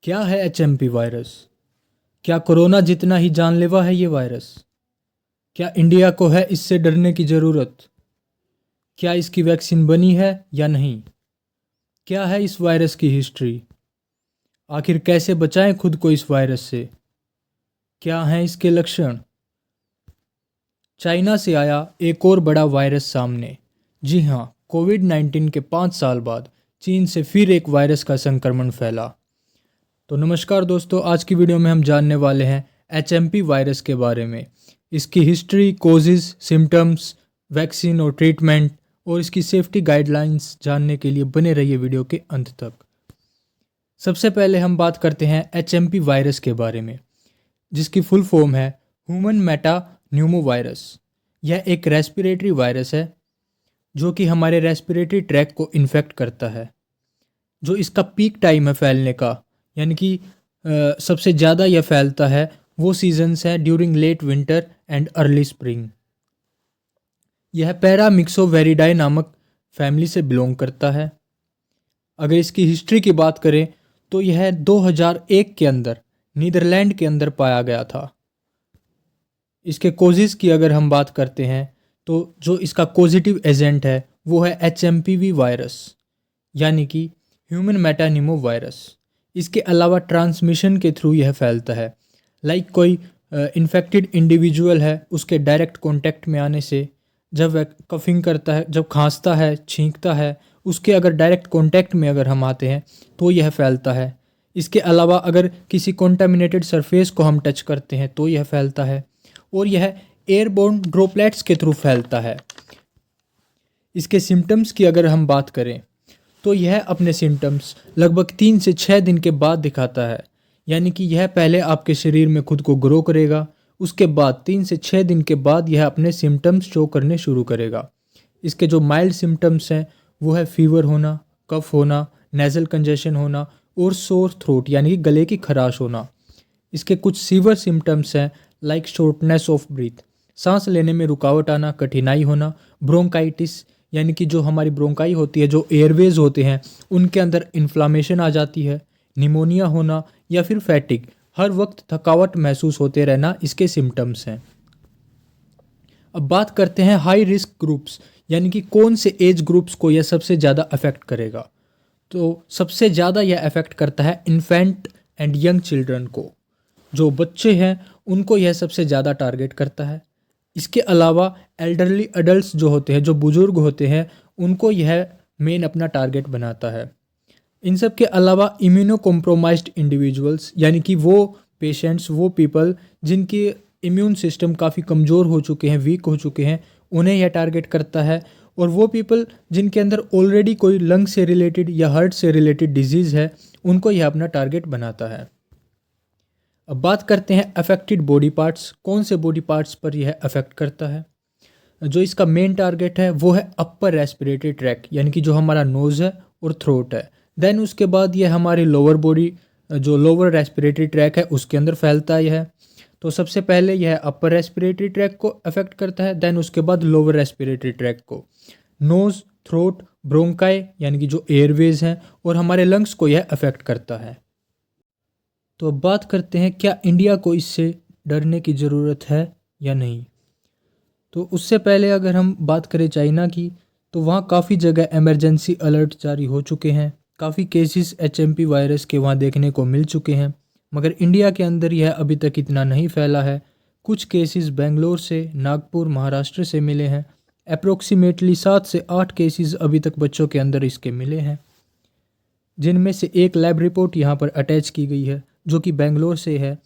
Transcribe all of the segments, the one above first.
क्या है HMP virus? क्या कोरोना जितना ही जानलेवा है ये वायरस? क्या इंडिया को है इससे डरने की ज़रूरत? क्या इसकी वैक्सीन बनी है या नहीं? क्या है इस वायरस की हिस्ट्री? आखिर कैसे बचाएं खुद को इस वायरस से? क्या हैं इसके लक्षण? चाइना से आया एक और बड़ा वायरस सामने। जी हाँ, कोविड-19 के 5 साल बाद चीन से फिर एक वायरस का संक्रमण फैला। तो नमस्कार दोस्तों, आज की वीडियो में हम जानने वाले हैं एचएमपी वायरस के बारे में। इसकी हिस्ट्री, कोजेज़, सिम्टम्स, वैक्सीन और ट्रीटमेंट और इसकी सेफ्टी गाइडलाइंस जानने के लिए बने रहिए वीडियो के अंत तक। सबसे पहले हम बात करते हैं एचएमपी वायरस के बारे में, जिसकी फुल फॉर्म है ह्यूमन मेटा न्यूमोवायरस। यह एक रेस्पिरेटरी वायरस है जो कि हमारे रेस्पिरेटरी ट्रैक को इन्फेक्ट करता है। जो इसका पीक टाइम है फैलने का, यानी कि सबसे ज़्यादा यह फैलता है, वो सीजन्स हैं during late winter and early spring. यह पैरामिक्सोवेरिडाई नामक फैमिली से बिलोंग करता है। अगर इसकी हिस्ट्री की बात करें तो यह 2001 के अंदर नीदरलैंड के अंदर पाया गया था। इसके कोजेज़ की अगर हम बात करते हैं तो जो इसका पॉजिटिव एजेंट है वो है एचएमपीवी वायरस, यानी कि ह्यूमन मेटानिमो वायरस। इसके अलावा ट्रांसमिशन के थ्रू यह फैलता है। लाइक कोई इन्फेक्टेड इंडिविजुअल है, उसके डायरेक्ट कांटेक्ट में आने से, जब वह कफिंग करता है, जब खांसता है, छींकता है, उसके अगर डायरेक्ट कांटेक्ट में अगर हम आते हैं तो यह फैलता है। इसके अलावा अगर किसी कॉन्टामिनेटेड सरफेस को हम टच करते हैं तो यह फैलता है, और यह एयरबोर्न ड्रॉपलेट्स के थ्रू फैलता है। इसके सिम्टम्स की अगर हम बात करें तो यह अपने सिम्टम्स लगभग 3 से 6 दिन के बाद दिखाता है। यानी कि यह पहले आपके शरीर में खुद को ग्रो करेगा, उसके बाद 3 से 6 दिन के बाद यह अपने सिम्टम्स शो करने शुरू करेगा। इसके जो माइल्ड सिम्टम्स हैं वो है फीवर होना, कफ होना, नेज़ल कंजेशन होना और सोर थ्रोट यानी कि गले की खराश होना। इसके कुछ सीवियर सिम्टम्स हैं लाइक शॉर्टनेस ऑफ ब्रीथ, सांस लेने में रुकावट आना, कठिनाई होना, ब्रोंकाइटिस यानी कि जो हमारी ब्रोंकाई होती है, जो एयरवेज होते हैं उनके अंदर इन्फ्लामेशन आ जाती है, निमोनिया होना या फिर फैटिग, हर वक्त थकावट महसूस होते रहना इसके सिम्टम्स हैं। अब बात करते हैं हाई रिस्क ग्रुप्स, यानी कि कौन से एज ग्रुप्स को यह सबसे ज़्यादा अफेक्ट करेगा। तो सबसे ज़्यादा यह अफेक्ट करता है इन्फेंट एंड यंग चिल्ड्रन को। जो बच्चे हैं उनको यह सबसे ज़्यादा टारगेट करता है। इसके अलावा एल्डरली अडल्ट्स जो होते हैं, जो बुज़ुर्ग होते हैं, उनको यह मेन अपना टारगेट बनाता है। इन सब के अलावा इम्यूनो कॉम्प्रोमाइज्ड इंडिविजुअल्स, यानी कि वो पेशेंट्स, वो पीपल जिनकी इम्यून सिस्टम काफ़ी कमज़ोर हो चुके हैं, वीक हो चुके हैं, उन्हें यह टारगेट करता है। और वो पीपल जिनके अंदर ऑलरेडी कोई लंग से रिलेटेड या हार्ट से रिलेटेड डिजीज़ है, उनको यह अपना टारगेट बनाता है। अब बात करते हैं अफेक्टेड बॉडी पार्ट्स, कौन से बॉडी पार्ट्स पर यह अफेक्ट करता है। जो इसका मेन टारगेट है वो है अपर रेस्पिरेटरी ट्रैक, यानी कि जो हमारा नोज़ है और थ्रोट है। देन उसके बाद यह हमारी लोअर बॉडी, जो लोअर रेस्पिरेटरी ट्रैक है, उसके अंदर फैलता है। तो सबसे पहले यह अपर रेस्पिरेटरी ट्रैक को अफेक्ट करता है, देन उसके बाद लोअर रेस्पिरेटरी ट्रैक को। नोज़, थ्रोट, ब्रोंकाई यानी कि जो एयरवेज हैं, और हमारे लंग्स को यह अफेक्ट करता है। तो अब बात करते हैं क्या इंडिया को इससे डरने की ज़रूरत है या नहीं। तो उससे पहले अगर हम बात करें चाइना की, तो वहाँ काफ़ी जगह इमरजेंसी अलर्ट जारी हो चुके हैं। काफ़ी केसेस एचएमपी वायरस के वहाँ देखने को मिल चुके हैं, मगर इंडिया के अंदर यह अभी तक इतना नहीं फैला है। कुछ केसेस बेंगलोर से, नागपुर, महाराष्ट्र से मिले हैं। अप्रोक्सीमेटली 7 से 8 केसेस अभी तक बच्चों के अंदर इसके मिले हैं, जिनमें से एक लैब रिपोर्ट यहाँ पर अटैच की गई है जो कि बेंगलोर से है।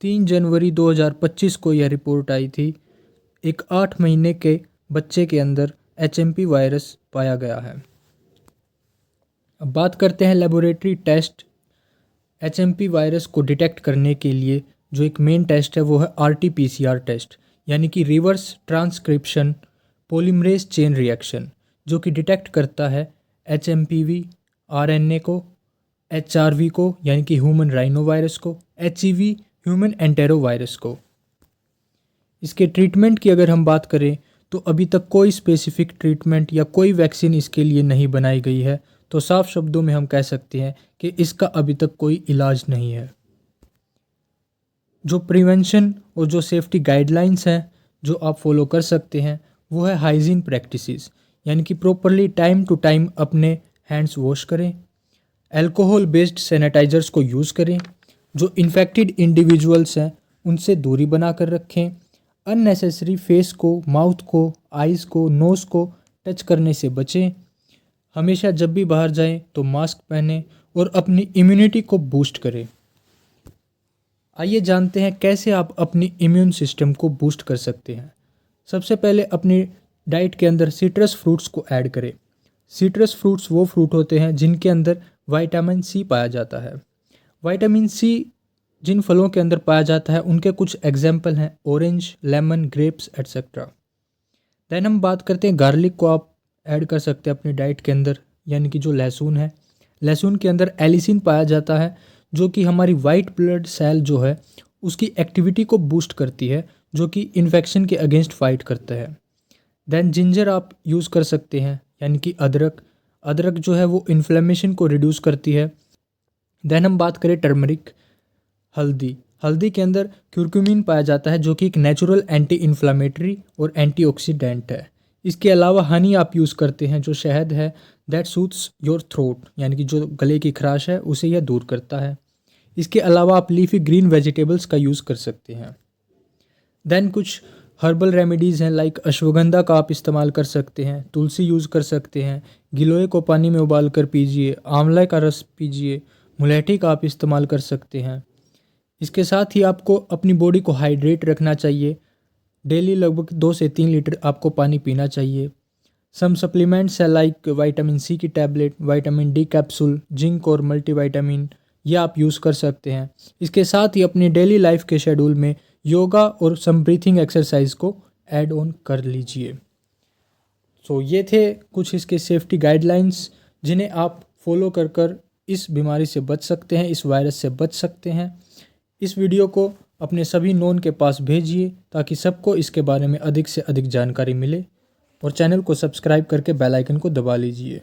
3 जनवरी 2025 को यह रिपोर्ट आई थी। एक 8 महीने के बच्चे के अंदर एचएमपी वायरस पाया गया है। अब बात करते हैं लेबोरेटरी टेस्ट। एचएमपी वायरस को डिटेक्ट करने के लिए जो एक मेन टेस्ट है वो है आरटी-पीसीआर टेस्ट, यानी कि reverse transcription polymerase chain reaction, जो कि डिटेक्ट करता है एचएमपीवी आरएनए को, एचआरवी को यानी कि ह्यूमन राइनो वायरस को, एचईवी ह्यूमन एंटेरो वायरस को। इसके ट्रीटमेंट की अगर हम बात करें तो अभी तक कोई स्पेसिफिक ट्रीटमेंट या कोई वैक्सीन इसके लिए नहीं बनाई गई है। तो साफ शब्दों में हम कह सकते हैं कि इसका अभी तक कोई इलाज नहीं है। जो प्रिवेंशन और जो सेफ्टी गाइडलाइंस हैं जो आप फॉलो कर सकते हैं वो है हाइजीन प्रैक्टिसेस, यानी कि प्रॉपरली टाइम टू टाइम अपने हैंड्स वॉश करें, अल्कोहल बेस्ड सैनिटाइजर्स को यूज़ करें, जो इन्फेक्टेड इंडिविजुअल्स हैं उनसे दूरी बना कर रखें, अननेसेसरी फेस को, माउथ को, आइज़ को, नोज़ को टच करने से बचें, हमेशा जब भी बाहर जाएं तो मास्क पहनें और अपनी इम्यूनिटी को बूस्ट करें। आइए जानते हैं कैसे आप अपनी इम्यून सिस्टम को बूस्ट कर सकते हैं। सबसे पहले अपनी डाइट के अंदर सिट्रस फ्रूट्स को ऐड करें। सिट्रस फ्रूट्स वो फ्रूट होते हैं जिनके अंदर विटामिन सी पाया जाता है। विटामिन सी जिन फलों के अंदर पाया जाता है उनके कुछ एग्जाम्पल हैं orange, lemon, grapes etcetera. Then हम बात करते हैं गार्लिक को आप ऐड कर सकते हैं अपनी डाइट के अंदर, यानी कि जो लहसुन है, लहसुन के अंदर एलिसिन पाया जाता है जो कि हमारी वाइट ब्लड सेल जो है उसकी एक्टिविटी को बूस्ट करती है, जो कि इन्फेक्शन के अगेंस्ट फाइट करता है। देन जिंजर आप यूज़ कर सकते हैं, यानी कि अदरक, अदरक जो है वो इन्फ्लेमेशन को रिड्यूस करती है। देन हम बात करें टर्मरिक, हल्दी, हल्दी के अंदर क्यूरक्यूमिन पाया जाता है जो कि एक नेचुरल एंटी इन्फ्लामेटरी और एंटीऑक्सीडेंट है। इसके अलावा हनी आप यूज़ करते हैं जो शहद है, दैट सूट्स योर थ्रोट, यानी कि जो गले की खराश है उसे यह दूर करता है। इसके अलावा आप लीफी ग्रीन वेजिटेबल्स का यूज़ कर सकते हैं। देन कुछ हर्बल रेमेडीज़ हैं, लाइक अश्वगंधा का आप इस्तेमाल कर सकते हैं, तुलसी यूज़ कर सकते हैं, गिलोय को पानी में उबाल कर पीजिए, आंवला का रस पीजिए, मुलेठी का आप इस्तेमाल कर सकते हैं। इसके साथ ही आपको अपनी बॉडी को हाइड्रेट रखना चाहिए। डेली लगभग 2 से 3 लीटर आपको पानी पीना चाहिए। सम सप्लीमेंट्स है लाइक विटामिन सी की tablet, vitamin D capsule, zinc और मल्टीविटामिन, ये आप यूज़ कर सकते हैं। इसके साथ ही अपनी डेली लाइफ के शेड्यूल में योगा और सम ब्रीथिंग एक्सरसाइज को ऐड ऑन कर लीजिए। सो ये थे कुछ इसके सेफ्टी गाइडलाइंस जिन्हें आप फॉलो कर इस बीमारी से बच सकते हैं, इस वायरस से बच सकते हैं। इस वीडियो को अपने सभी नोन के पास भेजिए ताकि सबको इसके बारे में अधिक से अधिक जानकारी मिले, और चैनल को सब्सक्राइब करके बेल आइकन को दबा लीजिए।